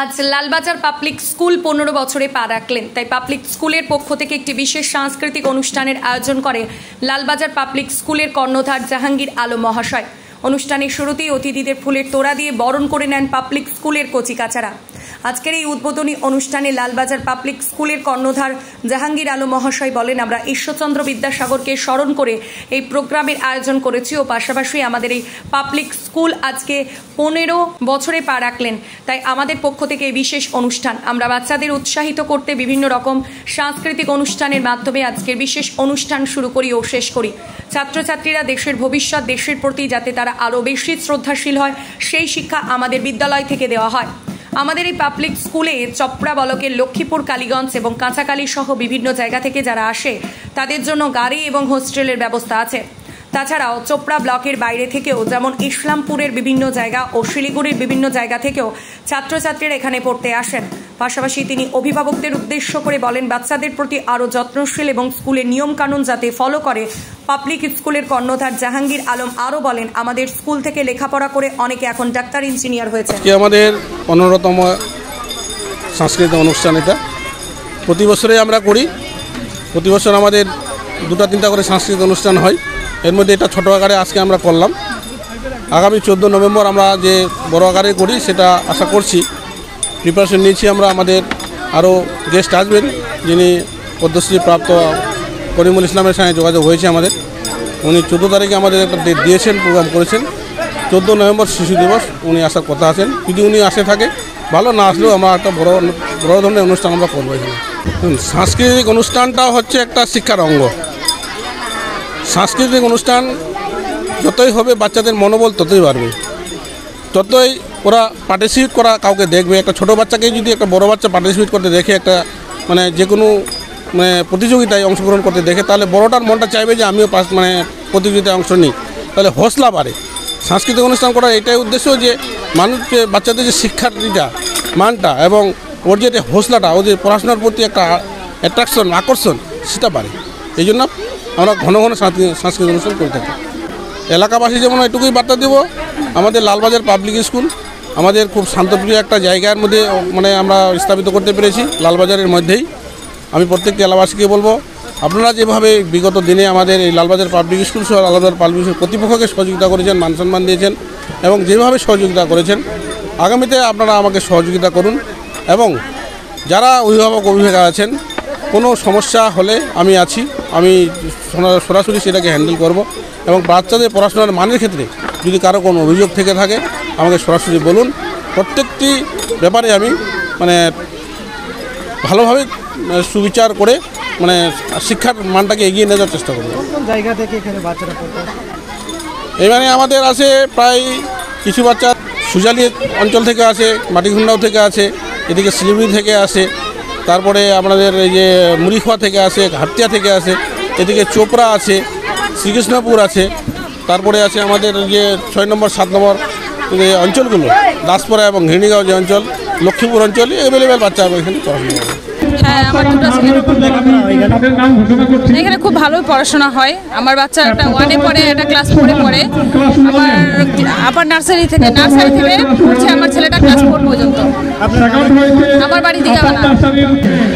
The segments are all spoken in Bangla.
আজ লালবাজার পাবলিক স্কুল 15 বছরে পা রাখলেন। তাই পাবলিক স্কুলের পক্ষ থেকে একটি বিশেষ সাংস্কৃতিক অনুষ্ঠানের আয়োজন করে লালবাজার পাবলিক স্কুলের কর্ণধার জাহাঙ্গীর আলম মহাশয়। অনুষ্ঠানের শুরুতেই অতিথিদের ফুলের তোড়া দিয়ে বরণ করে নেন পাবলিক স্কুলের কচিকাচারা। আজকের এই উদ্বোধনী অনুষ্ঠানে লালবাজার পাবলিক স্কুলের কর্ণধার জাহাঙ্গীর আলম মহাশয় বলেন, আমরা ঈশ্বরচন্দ্র বিদ্যাসাগরকে স্মরণ করে এই প্রোগ্রামের আয়োজন করেছি ও পাশাপাশি আমাদের এই পাবলিক স্কুল আজকে 15 বছরে পা রাখলেন। তাই আমাদের পক্ষ থেকে এই বিশেষ অনুষ্ঠান, আমরা বাচ্চাদের উৎসাহিত করতে বিভিন্ন রকম সাংস্কৃতিক অনুষ্ঠানের মাধ্যমে আজকের বিশেষ অনুষ্ঠান শুরু করি ও শেষ করি। ছাত্রছাত্রীরা দেশের ভবিষ্যৎ, দেশের প্রতি যাতে তারা আরও বেশি শ্রদ্ধাশীল হয় সেই শিক্ষা আমাদের বিদ্যালয় থেকে দেওয়া হয়। আমাদের এই পাবলিক স্কুলে চপড়া ব্লকের লক্ষ্মীপুর, কালীগঞ্জ এবং কাঁচাকালী সহ বিভিন্ন জায়গা থেকে যারা আসে তাদের জন্য গাড়ি এবং হোস্টেলের ব্যবস্থা আছে। তাছাড়াও চোপড়া ব্লকের বাইরে থেকেও যেমন ইসলামপুরের বিভিন্ন জায়গা ও শিলিগুড়ির বিভিন্ন জায়গা থেকেও ছাত্রছাত্রীরা এখানে পড়তে আসেন। পাশাপাশি তিনি অভিভাবকদের উদ্দেশ্য করে বলেন, বাচ্চাদের প্রতি আরও যত্নশীল এবং স্কুলের নিয়মকানুন যাতে ফলো করে। পাবলিক স্কুলের কর্ণধার জাহাঙ্গীর আলম আরও বলেন, আমাদের স্কুল থেকে লেখাপড়া করে অনেকে এখন ডাক্তার, ইঞ্জিনিয়ার হয়েছে। আমাদের 15তম সাংস্কৃতিক অনুষ্ঠান এটা প্রতি বছরে আমরা করি। প্রতি বছর আমাদের 2-3টা করে সাংস্কৃতিক অনুষ্ঠান হয়। এর মধ্যে এটা ছোটো আকারে আজকে আমরা করলাম। আগামী 14 নভেম্বর আমরা যে বড় আকারে করি সেটা আশা করছি। প্রিপারেশন নিয়েছি আমরা। আমাদের আরও গেস্ট আসবেন, যিনি পদ্মশ্রী প্রাপ্ত করিমুল ইসলামের সঙ্গে যোগাযোগ হয়েছে আমাদের। উনি 14 তারিখে আমাদের একটা ডেট দিয়েছেন, প্রোগ্রাম করেছেন। 14 নভেম্বর শিশু দিবস উনি আসার কথা আছেন। যদি উনি আসে থাকে ভালো, না আসলেও আমরা একটা বড় ধরনের অনুষ্ঠান আমরা করবো এখানে। সাংস্কৃতিক অনুষ্ঠানটা হচ্ছে একটা শিক্ষার অঙ্গ। সাংস্কৃতিক অনুষ্ঠান যতই হবে বাচ্চাদের মনোবল ততই বাড়বে, ততই ওরা পার্টিসিপেট করা কাউকে দেখবে। একটা ছোটো বাচ্চাকে যদি একটা বড় বাচ্চা পার্টিসিপেট করতে দেখে, একটা যে কোনো প্রতিযোগিতায় অংশগ্রহণ করতে দেখে, তাহলে বড়টার মনটা চাইবে যে আমিও প্রতিযোগিতায় অংশ নিই, তাহলে হৌসলা বাড়ে। সাংস্কৃতিক অনুষ্ঠান করার এটাই উদ্দেশ্য যে মানুষকে, বাচ্চাদের যে শিক্ষার্থীটা মানটা এবং ওর যে হৌসলাটা, ওর যে পড়াশোনার প্রতি একটা অ্যাট্রাকশন, আকর্ষণ, সেটা বাড়ে। এই জন্য আমরা ঘন ঘন সাংস্কৃতিক অনুষ্ঠান করে থাকি। এলাকাবাসী যেমন এটুকুই বার্তা দেব, আমাদের লালবাজার পাবলিক স্কুল আমাদের খুব শান্তপ্রিয় একটা জায়গার মধ্যে আমরা স্থাপিত করতে পেরেছি, লালবাজারের মধ্যেই। আমি প্রত্যেকটি এলাকাবাসীকে বলবো, আপনারা যেভাবে বিগত দিনে আমাদের এই লালবাজার পাবলিক স্কুল সহ লালবাজার পাবলিক স্কুল কর্তৃপক্ষকে সহযোগিতা করেছেন, মান সম্মান দিয়েছেন এবং যেভাবে সহযোগিতা করেছেন, আগামীতে আপনারা আমাকে সহযোগিতা করুন। এবং যারা অভিভাবক আছেন, কোনো সমস্যা হলে আমি আছি, আমি সরাসরি সেটাকে হ্যান্ডেল করব। এবং বাচ্চাদের পড়াশোনার মানের ক্ষেত্রে যদি কারো কোনো অভিযোগ থেকে থাকে আমাকে সরাসরি বলুন। প্রত্যেকটি ব্যাপারে আমি ভালোভাবে সুবিচার করে শিক্ষার মানটাকে এগিয়ে নিয়ে যাওয়ার চেষ্টা করব। জায়গা থেকে এখানে বাচ্চারা পড়তে এখানে আমাদের আছে প্রায় কিছু বাচ্চা সুজালি অঞ্চল থেকে আসে, মাটিঘুন্ডাও থেকে আসে, এদিকে শিলিগুড়ি থেকে আসে, তারপরে আপনাদের এই যে মুড়িখোয়া থেকে আসে, ঘাটতিয়া থেকে আসে, এদিকে চোপড়া আছে, শ্রীকৃষ্ণপুর আছে, তারপরে আছে আমাদের যে 6 নম্বর 7 নম্বর যে অঞ্চলগুলো, দাসপাড়া এবং ঘিরনিগাঁও যে অঞ্চল, লক্ষ্মীপুর অঞ্চল, অ্যাভেলেবেল বাচ্চা এখানে পড়াশোনা করে। হ্যাঁ, আমার দুটো ছেলে এখানে খুব ভালো পড়াশোনা হয়। আমার বাচ্চা একটা 1-এ পড়ে, একটা ক্লাস 4-এ পড়ে। আমার আপার নার্সারি থেকে পড়ছে আমার ছেলেটা ক্লাস 4 পর্যন্ত। আমার বাড়ি দিঘাবানা।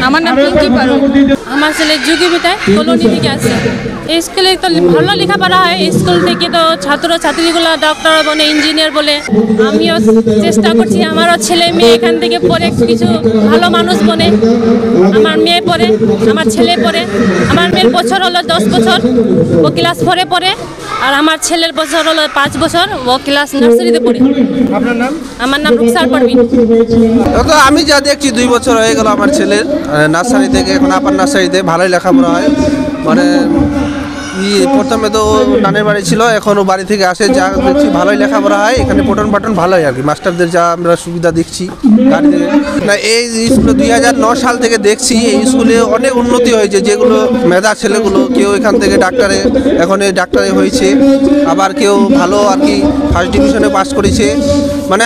আমার নাম পিঙ্কি পারো। আমার ছেলে যুগীবিতায় কলোনি থেকে আসে। এই স্কুলে তো ভালো লেখাপড়া হয়। স্কুল থেকে তো ছাত্রছাত্রীগুলো ডক্টর বলে, ইঞ্জিনিয়ার বলে। আমিও চেষ্টা করছি আমারও ছেলে মেয়ে এখান থেকে পড়ে কিছু ভালো মানুষ বনে। আমার মেয়ে পড়ে, আমার ছেলে পড়ে। আমার মেয়ের বছর হলো 10 বছর, ও ক্লাস 4-এ পড়ে। আর আমার ছেলের বছর হলো 5 বছর, ও ক্লাস নার্সারিতে পড়ে। আপনার নাম? আমার নাম রুকসার পারভিন। আমি যা দেখছি 2 বছর হয়ে গেল আমার ছেলের নার্সারি থেকে এখন আপার নার্সারিতে ভালোই লেখাপড়া হয়। প্রথমে তো নানের বাড়ি ছিল, এখন ও বাড়ি থেকে আসে, যা দেখছি ভালোই লেখাপড়া হয়। এখানে পঠন পাঠন ভালোই আর কি, মাস্টারদের যা আমরা সুবিধা দেখছি গাড়ি থেকে। না, এই স্কুলে 2009 সাল থেকে দেখছি এই স্কুলে অনেক উন্নতি হয়েছে। যেগুলো মেধা ছেলেগুলো, কেউ এখান থেকে এখন এই ডাক্তারে হয়েছে, আবার কেউ ভালো আর কি ফার্স্ট ডিভিশনে পাস করেছে।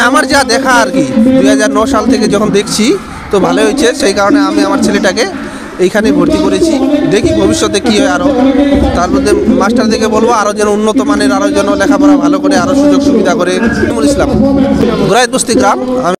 আমার যা দেখা আর কি 2009 সাল থেকে যখন দেখছি তো ভালোই হয়েছে। সেই কারণে আমি আমার ছেলেটাকে এইখানে ভর্তি করেছি। দেখি ভবিষ্যতে কী হয়। আরও তার মধ্যে মাস্টারদেরকে বলবো আরও যেন উন্নত মানের, আরও যেন লেখাপড়া ভালো করে, আরও সুযোগ সুবিধা করে। ইসলাম, ঘোরাইত বস্তি গ্রাম।